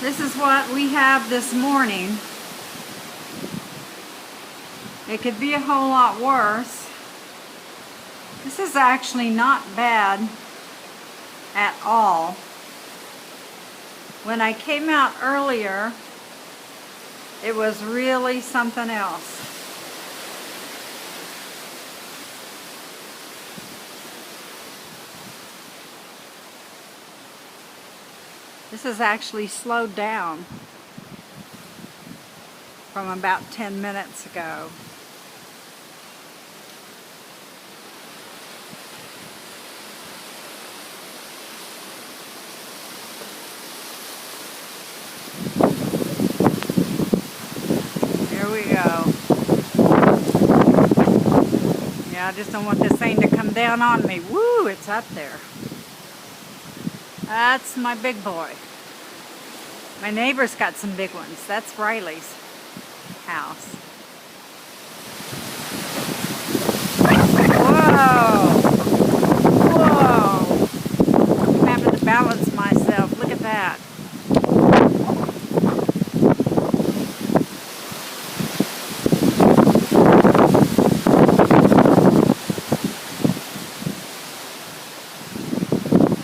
This is what we have this morning. It could be a whole lot worse. This is actually not bad at all. When I came out earlier, it was really something else. This has actually slowed down from about 10 minutes ago. Here we go. Yeah, I just don't want this thing to come down on me. Woo, it's up there. That's my big boy. My neighbor's got some big ones. That's Riley's house. Whoa!